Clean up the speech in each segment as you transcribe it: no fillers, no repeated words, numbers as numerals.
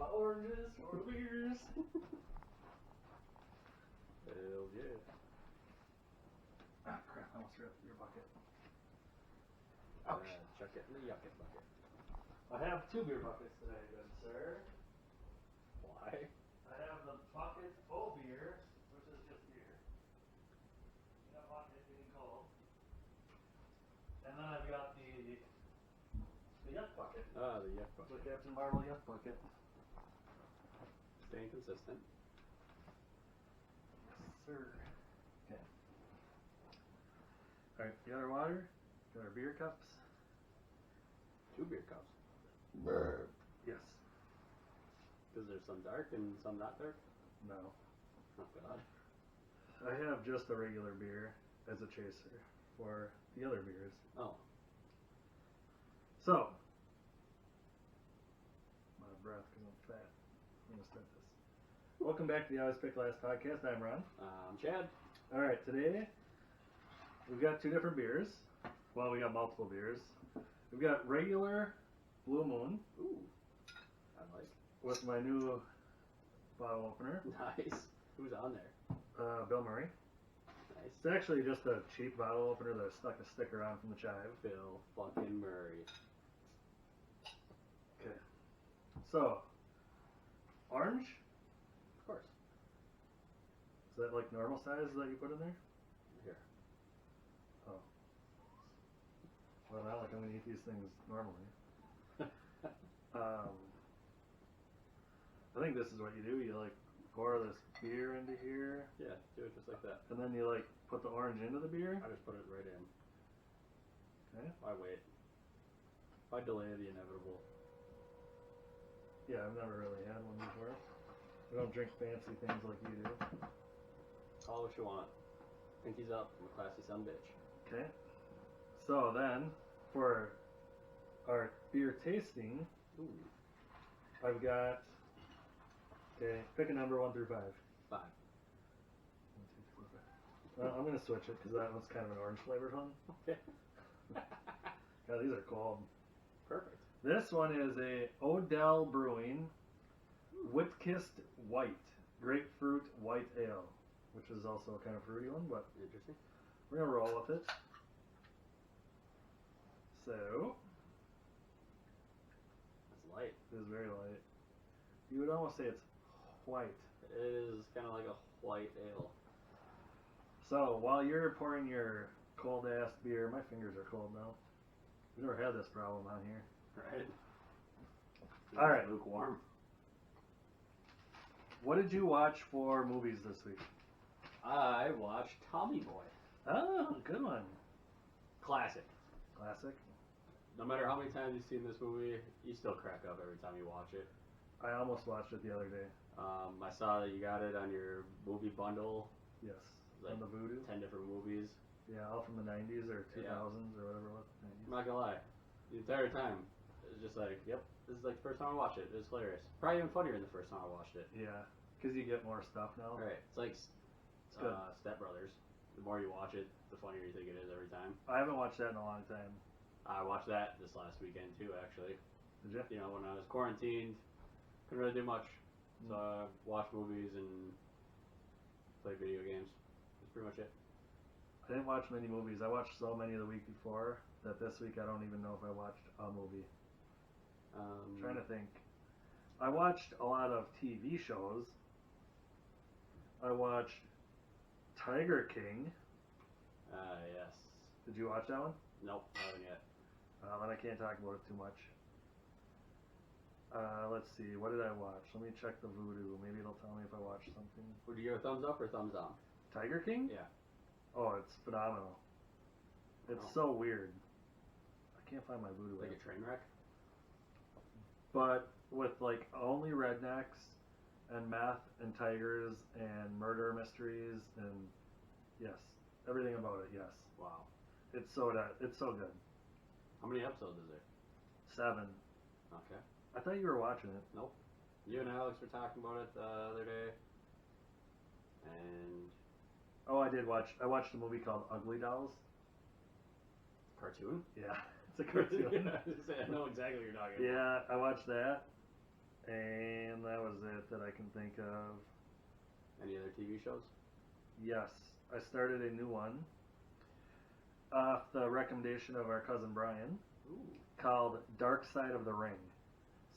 My oranges or beers. Hell yeah. Ah, crap, I almost threw up your bucket. Chuck it in the yucket bucket. I have 2 beer buckets today, good sir. Why? I have the bucket full beer, which is just beer. In a bucket getting cold. And then I've got the yuck bucket. Ah, the yuck The bucket. Captain Marvel yuck bucket. Staying consistent. Yes, sir. Okay. Alright, got our water, got our beer cups. 2 beer cups. Yes. Because there's some dark and some not dark. No. Oh god. I have just a regular beer as a chaser for the other beers. Oh. So, I'm out of breath because I'm fat. I'm going to start this. Welcome back to the Always Pick Last podcast. I'm Ron. Chad. Alright, today we've got 2 different beers. Well, we got multiple beers. We've got regular Blue Moon Ooh. I like. with my new bottle opener, Nice. Who's on there? Bill Murray. Nice. It's actually just a cheap bottle opener that I stuck a sticker on from the Chive. Bill fucking Murray. Okay. So, orange? Of course. Is that like normal size that you put in there? Here. Oh. Well, not like I'm going to eat these things normally. I think this is what you do. You like pour this beer into here, Yeah, do it just like that. and then you like put the orange into the beer. I just put it right in. Okay. Why wait? Why delay the inevitable? Yeah, I've never really had one before. I don't drink fancy things like you do. Call it what you want. Pinkies up. I'm a classy son bitch. Okay. So then, for our beer tasting, Ooh. I've got. Okay, pick a number 1 through 5. 5. 1, 2, 3, 4, 5. I'm gonna switch it because that one's kind of an orange flavored one. Okay. God, these are cold. Perfect. This one is a Odell Brewing Whitkissed White Grapefruit White Ale, which is also a kind of fruity one, but Interesting. we're gonna roll with it. So, That's light. it is very light. You would almost say it's white. It is kind of like a white ale. So, while you're pouring your cold ass beer, my fingers are cold now. We've never had this problem on here. Right? All right. Lukewarm. What did you watch for movies this week? I watched Tommy Boy. Oh, good one. Classic. Classic. No matter how many times you've seen this movie, you still crack up every time you watch it. I almost watched it the other day. I saw that you got it on your movie bundle. Yes. Like on the Voodoo. 10 different movies. Yeah, all from the 90s or 2000s or whatever it was. I'm not gonna lie. The entire time, it was just like, yep, this is like the first time I watched it. It was hilarious. Probably even funnier than the first time I watched it. Yeah, because you get more stuff now. Right. It's like good. Step Brothers. The more you watch it, the funnier you think it is every time. I haven't watched that in a long time. I watched that this last weekend too, actually. Did you? You know, when I was quarantined, couldn't really do much. So I watched movies and played video games. That's pretty much it. I didn't watch many movies. I watched so many the week before that this week I don't even know if I watched a movie. I'm trying to think. I watched a lot of TV shows. I watched Tiger King. Yes. Did you watch that one? Nope, I haven't yet. And I can't talk about it too much. Let's see. What did I watch? Let me check the Voodoo. Maybe it'll tell me if I watched something. Would you give a thumbs up or thumbs down? Tiger King? Yeah. Oh, it's phenomenal. It's Oh. so weird. I can't find my Voodoo. Like a app. train wreck? But with like only rednecks and meth and tigers and murder mysteries and yes, everything about it. Yes, Wow. it's so good. How many episodes is there? 7. Okay. I thought you were watching it. Nope. You and Alex were talking about it the other day. And Oh, I did watch. I watched a movie called Ugly Dolls. cartoon? Yeah, it's a cartoon. I know exactly what you're talking about. Yeah, I watched that, And that was it that I can think of. Any other TV shows? Yes, I started a new one off the recommendation of our cousin Brian. Ooh. Called Dark Side of the Ring.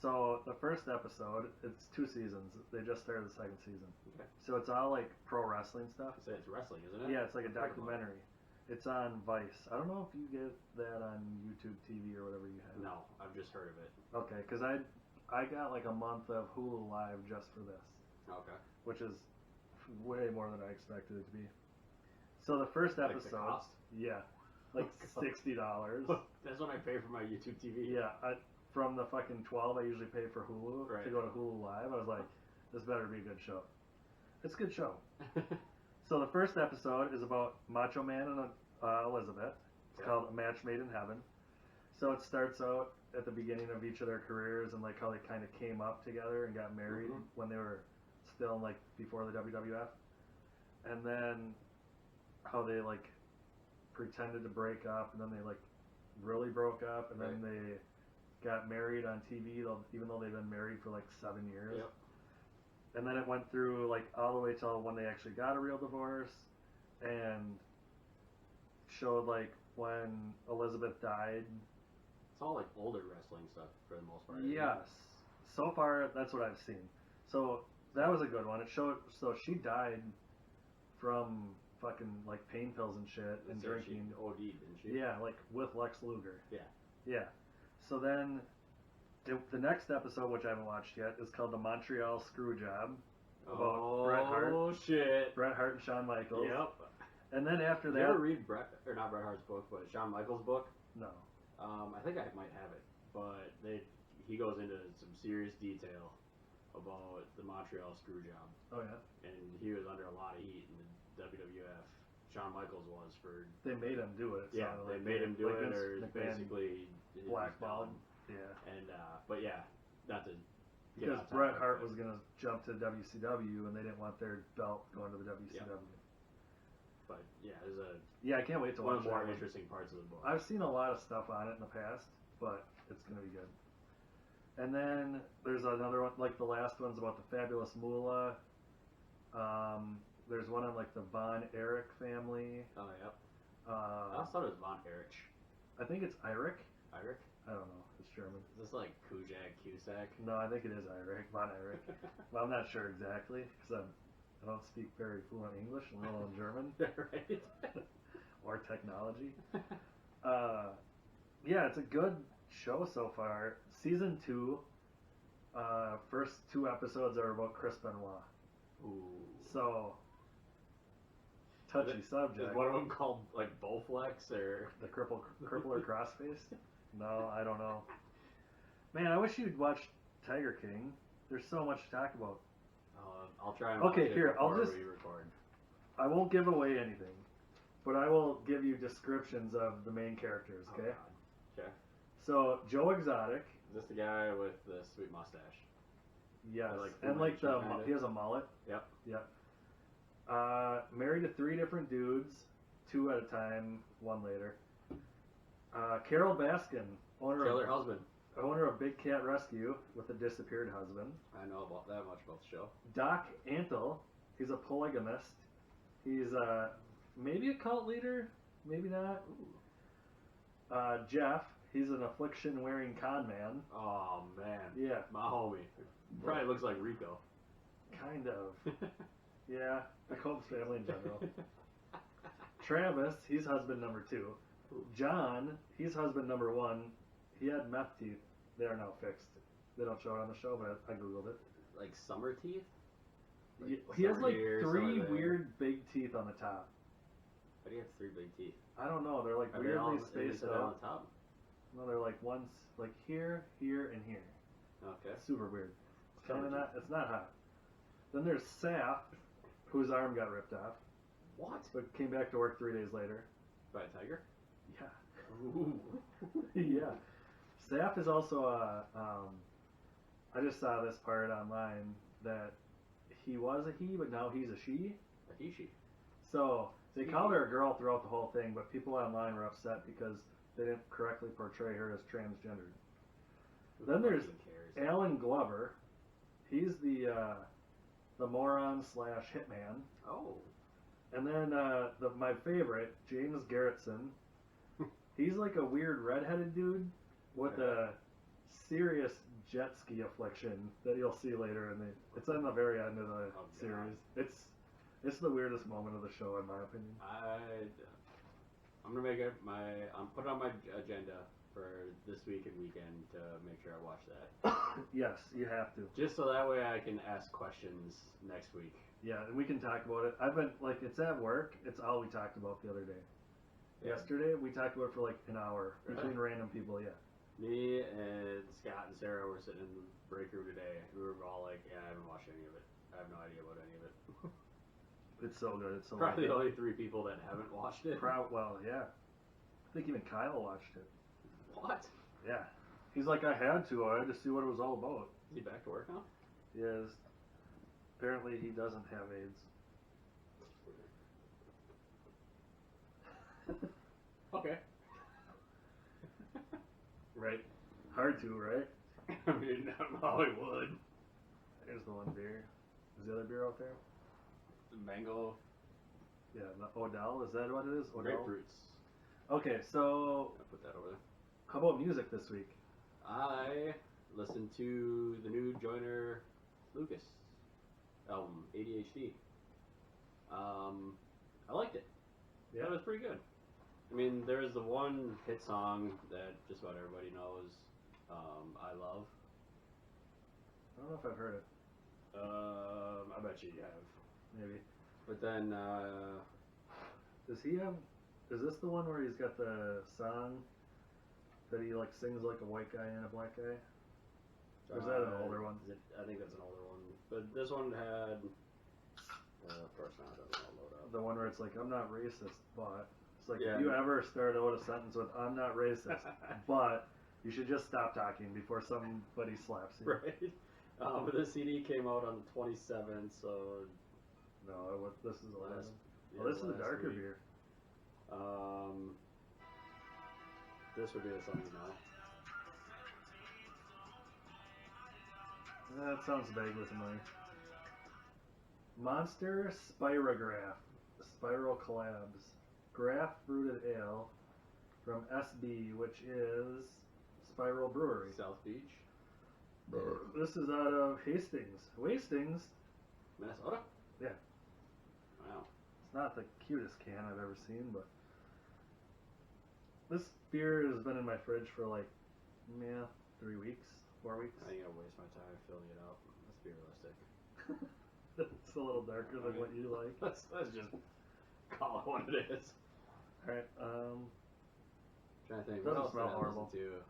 So the first episode, it's 2 seasons. They just started the second season. Okay. So it's all like pro wrestling stuff. So it's wrestling, isn't it? Yeah, it's like a documentary. It's on Vice. I don't know if you get that on YouTube TV or whatever you have. No, I've just heard of it. Okay, because I got like a month of Hulu Live just for this. Okay. Which is way more than I expected it to be. So the first episode, Like the cost? yeah, like $60. That's what I pay for my YouTube TV. Yeah, from the fucking 12 I usually pay for Hulu Right. to go to Hulu Live. I was like, this better be a good show. It's a good show. So the first episode is about Macho Man and Elizabeth. It's called A Match Made in Heaven. So it starts out at the beginning of each of their careers and like how they kind of came up together and got married when they were still like before the WWF. And then how they like pretended to break up and then they like really broke up and then they got married on TV even though they've been married for like 7 years. Yep. And then it went through like all the way till when they actually got a real divorce and showed like when Elizabeth died. It's all like older wrestling stuff for the most part. isn't it? Yes. So far that's what I've seen. So that was a good one. It showed so she died from fucking like pain pills and shit and So drinking. She OD'd, didn't she? Yeah, like with Lex Luger. Yeah. Yeah. So then, the next episode, which I haven't watched yet, is called The Montreal Screwjob. About Bret Hart. Oh shit. Bret Hart and Shawn Michaels. Yep. And then after Did that, you ever read not Bret Hart's book, but Shawn Michaels' book? no. I think I might have it, but he goes into some serious detail about the Montreal Screwjob, Oh yeah. and he was under a lot of heat in the WWF. Shawn Michaels was for They made him do it. yeah, sounded they like made him do like it, Vince or McMahon basically he was blackballed. done. Yeah. And but yeah, not to get Because off Bret topic, Hart but- was gonna jump to WCW, and they didn't want their belt going to the WCW. But yeah, there's Yeah, I can't wait to one watch of the more that one. interesting parts of the book. I've seen a lot of stuff on it in the past, but it's gonna be good. And then there's another one, like the last one's about the Fabulous Moolah. There's one on like the Von Erich family. Oh yep. I always thought it was Von Erich. I think it's Erich. Erich? I don't know. It's German. Is this like Kujak, Cusack? No, I think it is Erich. Von Erich. Well, I'm not sure exactly because I don't speak very fluent English, let alone German Right. or technology. Yeah, it's a good show so far. Season 2, first 2 episodes are about Chris Benoit. Ooh. So, touchy subject. Is one of them called like Bowflex or? The crippler crossface? No, I don't know. Man, I wish you'd watch Tiger King. There's so much to talk about. I'll try and Okay, watch it here, I'll before just- we record. I won't give away anything, but I will give you descriptions of the main characters, okay? Oh, God. Okay. So, Joe Exotic, Is this the guy with the sweet mustache? yes. I like And Fu like Manchu, kinda. he has a mullet. Yep. Yep. Married to 3 different dudes, 2 at a time, 1 later. Carol Baskin, Killer husband. owner of Big Cat Rescue with a disappeared husband. I know about that much about the show. Doc Antle, he's a polygamist. He's maybe a cult leader, maybe not. Jeff, he's an affliction-wearing con man. Oh man. Yeah, My homie. Probably looks like Rico. kind of. Yeah, the Combs family in general. Travis, he's husband number 2. John, he's husband number 1. He had meth teeth. They are now fixed. They don't show it on the show, but I googled it. Like summer teeth? Like He has summer like here, 3 summer there. weird big teeth on the top. Why do you have 3 big teeth? I don't know. They're like Are they all weirdly spaced on out. the top? No, they're like once like here, here, and here. Okay. Super weird. It's kind of not. It's not hot. Then there's Saf, whose arm got ripped off, What? but came back to work 3 days later. By a tiger? Yeah. Ooh. Yeah. Saf is also a. I just saw this part online that he was a he, but now he's a she. A he-she. So they called her a girl throughout the whole thing, but people online were upset because they didn't correctly portray her as transgendered. Then there's Who fucking cares? Alan Glover, He's the moron / hitman. Oh. And then my favorite, James Garretson. He's like a weird redheaded dude with a serious jet ski affliction that you'll see later it's on the very end of the series. It's the weirdest moment of the show in my opinion. I'm gonna make it I'm put it on my agenda for this week and weekend to make sure I watch that. Yes, you have to. Just so that way I can ask questions next week. Yeah, and we can talk about it. I've been it's at work. It's all we talked about the other day. Yeah. Yesterday we talked about it for like an hour between random people. Yeah. Me and Scott and Sarah were sitting in the break room today. We were all like, "Yeah, I haven't watched any of it. I have no idea about any of it." It's so good. It's so probably the only 3 people that haven't watched it. Well, yeah. I think even Kyle watched it. What? Yeah. He's like, I had to to see what it was all about. Is he back to work now? Yes. Apparently he doesn't have AIDS. Okay. Right. Hard to, right? I mean, I would. There's the one beer. Is the other beer out there? The mango. Yeah, the Odell. Is that what it is? Odell? Grapefruits. Okay, so I'll put that over there. How about music this week? I listened to the new Joyner Lucas album, ADHD. I liked it. Yeah, it was pretty good. I mean, there's the one hit song that just about everybody knows, I Love. I don't know if I've heard it. I bet you have. Maybe. But then, does he have, is this the one where he's got the song that he like sings like a white guy and a black guy? Or is that an older one? I think that's an older one. But this one had, of course not, it doesn't all load up. The one where it's like, I'm not racist, but, it's like, Yeah. if you ever start out a sentence with, I'm not racist, but, you should just stop talking before somebody slaps you. Right. But the CD came out on the 27th, so... No, this is the last. Yeah, This is a darker week. beer. This would be the song now. That sounds vaguely familiar. Monster Spirograph. Spiral Collabs. Graph Fruited Ale from SB, which is Spiral Brewery. South Beach. This is out of Hastings. Minnesota? Yeah. Wow. It's not the cutest can I've ever seen, but this beer has been in my fridge for like, 3 weeks, 4 weeks. I think I'll waste my time filling it up. Let's be realistic. It's a little darker than what you like. Let's just call it what it is. Alright, Trying to think. Doesn't What else smell did I horrible. listen to?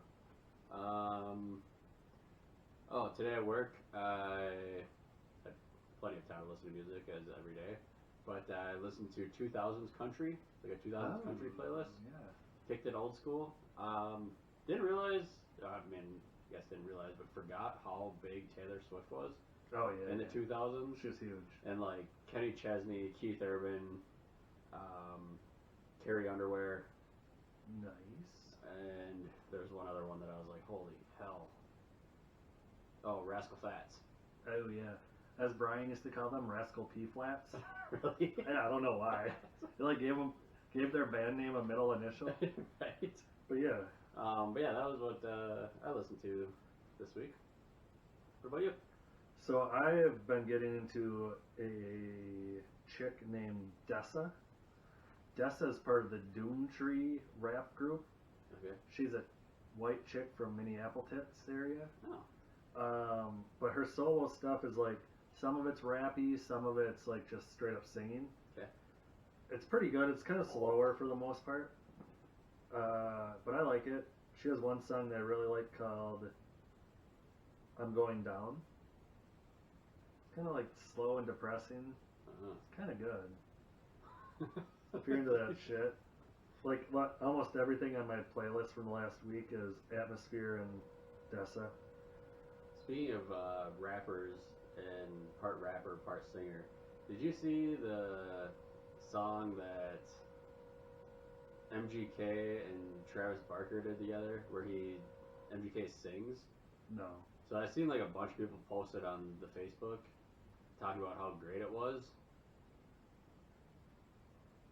Today at work, I had plenty of time to listen to music as every day, but I listened to 2000s country, like a 2000s country playlist. Yeah. Kicked it old school. Didn't realize, didn't realize, but forgot how big Taylor Swift was Oh yeah. in the 2000s. She was huge. And like Kenny Chesney, Keith Urban, Carrie Underwear, Nice. and there's one other one that I was like, holy hell. Oh, Rascal Flatts. Oh yeah. As Brian used to call them, Rascal P Flats. Really? Yeah, I don't know why. They like gave their band name a middle initial. Right. But yeah. But yeah, that was what I listened to this week. What about you? So I have been getting into a chick named Dessa. Dessa is part of the Doomtree rap group. Okay. She's a white chick from Minneapolis area. Oh. But her solo stuff is like, some of it's rappy, some of it's like just straight up singing. Okay. It's pretty good. It's kind of slower for the most part. But I like it. She has one song that I really like called I'm Going Down. It's kind of like slow and depressing. It's kind of good. If you're into that shit. Like, almost everything on my playlist from last week is Atmosphere and Dessa. Speaking of rappers and part rapper, part singer, did you see the song that MGK and Travis Barker did together, where MGK sings? No. So So I seen like a bunch of people posted on the Facebook talking about how great it was.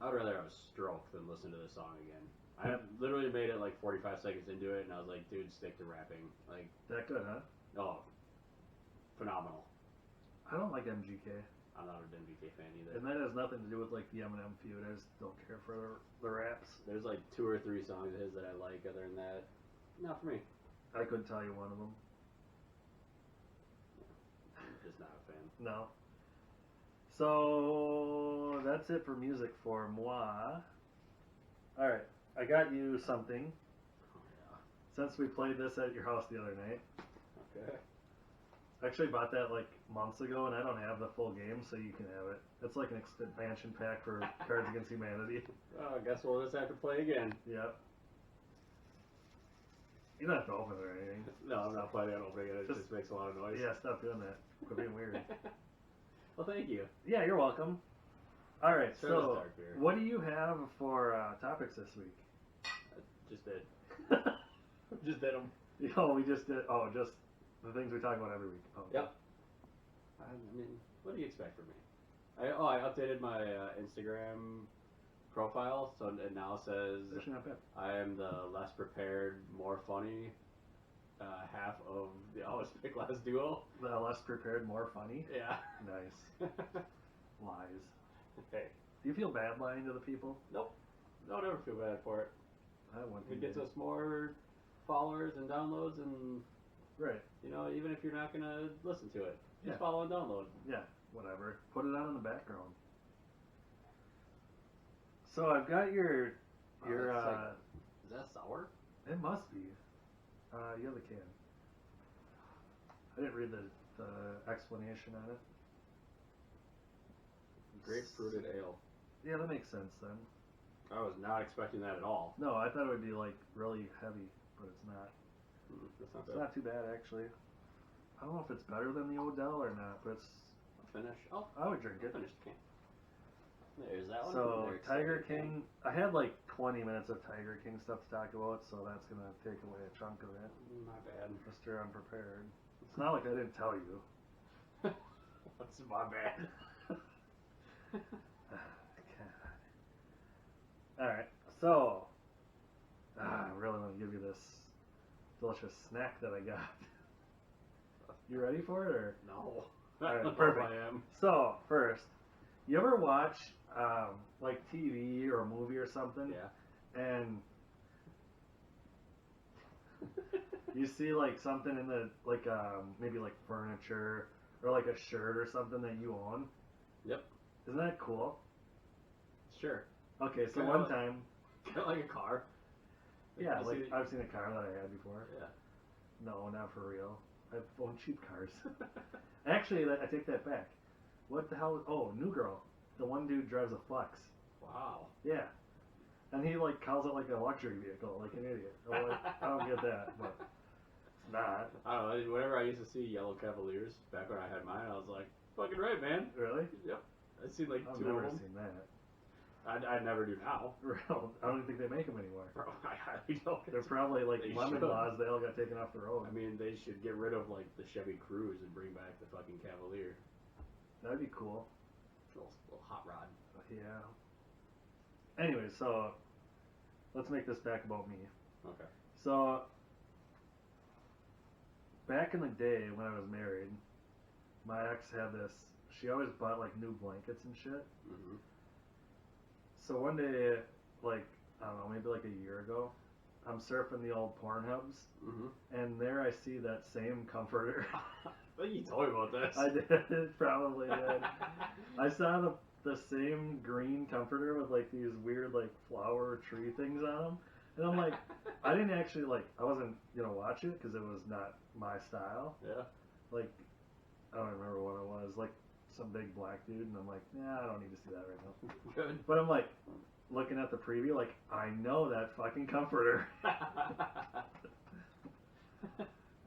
I would rather have a stroke than listen to this song again. I literally made it like 45 seconds into it, and I was like, dude, stick to rapping. Like That good, huh? Oh, phenomenal. I don't like MGK. I'm not an MGK fan either. And that has nothing to do with like the Eminem feud. I just don't care for the raps. There's like 2 or 3 songs of his that I like. Other than that, not for me. I couldn't tell you one of them. I'm just not a fan. No. So that's it for music for moi. All right, I got you something. Oh yeah. Since we played this at your house the other night. Okay. I actually bought that like months ago, and I don't have the full game, so you can have it. It's like an expansion pack for Cards Against Humanity. Oh, I guess we'll just have to play again. Yep. You don't have to open it or anything. No, I'm not planning on opening it. It just makes a lot of noise. Yeah, stop doing that. Quit being weird. Well, thank you. Yeah, you're welcome. All right, Sure, so start here. what do you have for topics this week? Just did. Just did them. Oh, we just did. Oh, just the things we talk about every week. Oh, Yep. I mean, what do you expect from me? I updated my Instagram profile, so it now says Actually, not bad. I am the less prepared, more funny half of the Always Pick Last duo. The less prepared, more funny. Yeah. Nice. Lies. Hey. Do you feel bad lying to the people? Nope. Don't ever feel bad for it. I want It gets us more followers and downloads, and right. you know, even if you're not gonna listen to it, just Yeah. follow and download. Yeah, whatever. Put it on in the background. So I've got your It's like, is that sour? it must be. You have the can. I didn't read the explanation on it. Grapefruited ale. Yeah, that makes sense then. I was not expecting that at all. No, I thought it would be like really heavy, but it's not. That's not It's bad. not too bad actually. I don't know if it's better than the Odell or not, but it's. Finish. Oh, I would drink it. finish the can. There's that one. So There's Tiger King, I had like 20 minutes of Tiger King stuff to talk about, so that's gonna take away a chunk of it. My bad. Mr. Unprepared. It's not like I didn't tell you. That's my bad. Alright, so I really want to give you this delicious snack that I got. You ready for it or? No. All right, I don't know if perfect. I am. So first, you ever watch like TV or a movie or something, Yeah. and you see like something in the like maybe like furniture or like a shirt or something that you own? Yep. Isn't that cool? Sure. Okay, so Kinda one like- time, Kind of like a car. yeah, you like see- I've seen a car that I had before. Yeah. No, not for real. I've owned cheap cars. Actually, I take that back. What the hell? Oh, New Girl. The one dude drives a Flex. Wow. Yeah. And he like calls it like a luxury vehicle, like an idiot. I'm like, I don't get that, but it's not. I don't know. Whenever I used to see Yellow Cavaliers back when I had mine, I was like, fucking right, man. Really? Yep. I've seen like I've 2 never of them. seen that. I never do now. Real. I don't even think they make them anymore. Bro, I highly doubt They're it. probably like They lemon should. laws. They all got taken off the road. I mean, they should get rid of like the Chevy Cruze and bring back the fucking Cavalier. That'd be cool. Little hot rod. Yeah. Anyway, so let's make this back about me. Okay. So back in the day when I was married, my ex had this. She always bought like new blankets and shit. Mm-hmm. So one day, like I don't know, maybe like a year ago, I'm surfing the old Pornhubs, Mm-hmm. and there I see that same comforter. I think you told me about this. I did, probably did. I saw the same green comforter with like these weird like flower tree things on them, and I'm like, I didn't actually like, I wasn't gonna watch it because it was not my style. Yeah. Like, I don't remember what it was, like some big black dude, and I'm like, nah, I don't need to see that right now. Good. But I'm like, looking at the preview, like, I know that fucking comforter.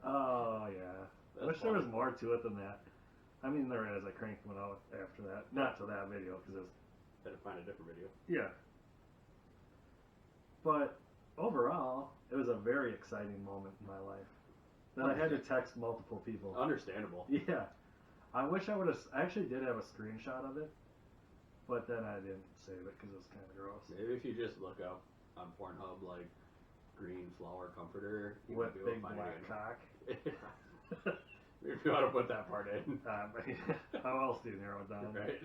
Oh, yeah. I That's wish there was funny. more to it than that. I mean, there is. I cranked one out after that. Not to that video, because it was... Better find a different video. Yeah. But overall, it was a very exciting moment in my life. that I had to text multiple people. Understandable. Yeah. I wish I would have. I actually did have a screenshot of it, but then I didn't save it because it was kind of gross. Maybe if you just look up on Pornhub like green flower comforter, you With might be able big to find black it. cock. If you want to put that part in. But how else do you narrow it down? Right.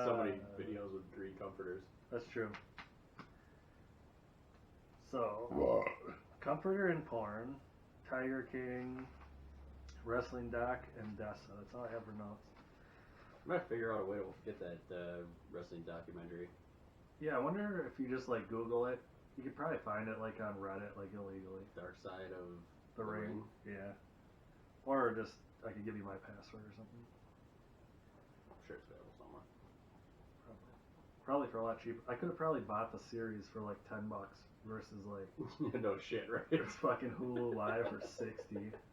So many videos with green comforters. That's true. So, comforter and porn, Tiger King, wrestling doc, and Dessa. That's all I have for notes. I might figure out a way to get that wrestling documentary. Yeah, I wonder if you just like Google it, you could probably find it like on Reddit, like illegally. Dark Side of The Ring. Yeah. Or just I could give you my password or something. I'm sure it's available somewhere. Probably for a lot cheaper. I could have probably bought the series for like $10 versus like No shit, right? it's fucking Hulu Live for 60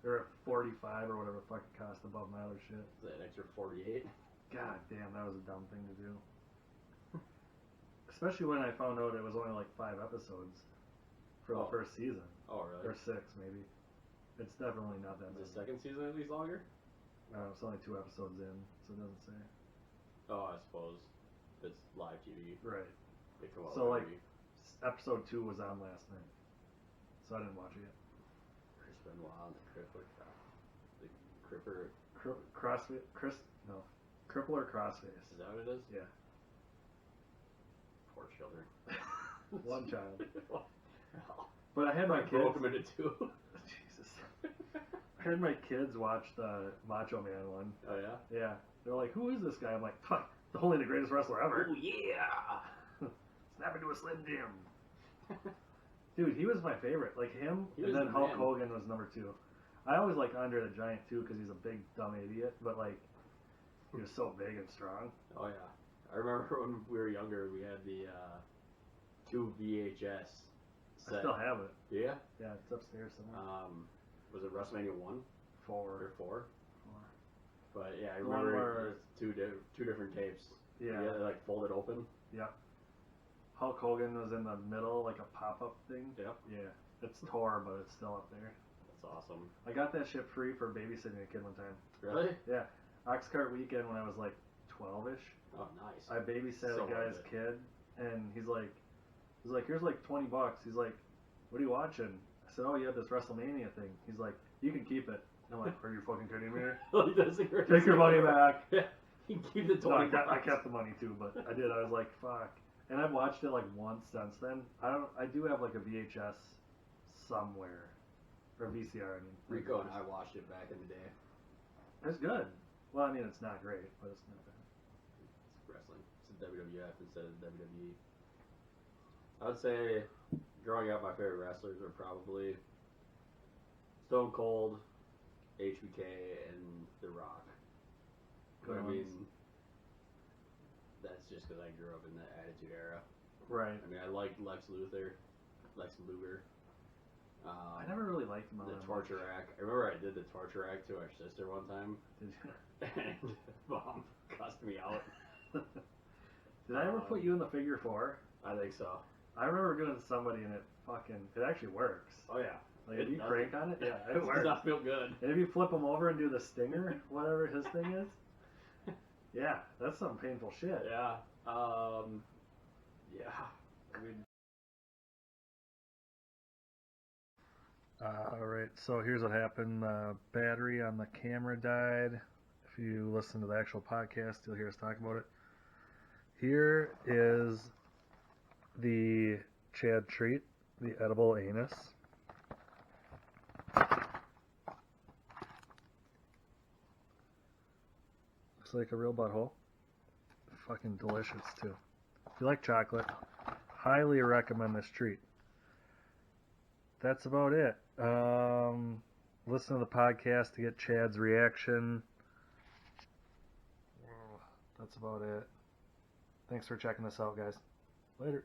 or 45 or whatever the fuck it cost above my other shit. Is that an extra 48? God damn, that was a dumb thing to do. Especially when I found out it was only like 5 episodes for the first season. Oh, really? Or 6 maybe. It's definitely not that Is the big. second season at least longer? It's only 2 episodes in, so it doesn't say. Oh, I suppose. It's live TV. Right. They come out So like every- episode 2 was on last night, so I didn't watch it yet. Chris Benoit and the Crippler. The Cripper. CrossFit, Crippler Crossface. Is that what it is? Yeah. Poor children. One child. Well, But I had my kids. broke him into 2. Jesus. I had my kids watch the Macho Man one. Oh, yeah? Yeah. They're like, who is this guy? I'm like, fuck, only the greatest wrestler ever. Oh, yeah! Snap into a Slim Jim. Dude, he was my favorite. Like him, He and was then the Hulk man. Hogan was number 2. I always like Andre the Giant too because he's a big dumb idiot, but like he was so big and strong. Oh, yeah. I remember when we were younger, we had the 2 VHS set. I still have it. Yeah? Yeah, it's upstairs somewhere. Was it WrestleMania 1 or 4? But yeah, I The one remember where- it was two different tapes. Yeah. They like folded open. Yep. Hulk Hogan was in the middle, like a pop-up thing. Yep. Yeah. It's tore, but it's still up there. That's awesome. I got that shit free for babysitting a kid one time. Really? Yeah. Oxcart weekend when I was like 12-ish. Oh, nice. I babysat So a guy's worth it. kid, and he's like, here's like $20. He's like, what are you watching? I said, oh, you have this WrestleMania thing. He's like, you can keep it. And I'm like, are you fucking kidding me? He doesn't Take your money back. Yeah. He keep the No, 20 I kept the money too, but I did. I was like, fuck. And I've watched it like once since then. I do have like a VHS somewhere, or VCR. I mean, Rico and I watched it back in the day. It's good. Well, I mean, it's not great, but it's not bad. It's wrestling. It's a WWF instead of WWE. I would say, growing up, my favorite wrestlers are probably Stone Cold, HBK, and The Rock. Good I ones. mean, that's just because I grew up in the Attitude Era. Right. I mean, I liked Lex Luger. I never really liked him all The that torture much. rack. I remember I did the torture rack to our sister one time, Did you? and Mom cussed me out. Did I ever put you in the figure 4? I think so. I remember doing it to somebody and it actually works. Oh yeah. Like if It you does. crank on it, yeah, It it does works. not feel good. And if you flip him over and do the stinger, whatever his thing is, yeah, that's some painful shit. Yeah. Yeah. I mean, Alright, so here's what happened. Battery on the camera died. If you listen to the actual podcast, you'll hear us talk about it. Here is the Chad treat, the edible anus. Looks like a real butthole. Fucking delicious, too. If you like chocolate, highly recommend this treat. That's about it. Listen to the podcast to get Chad's reaction. That's about it. Thanks for checking this out, guys. Later.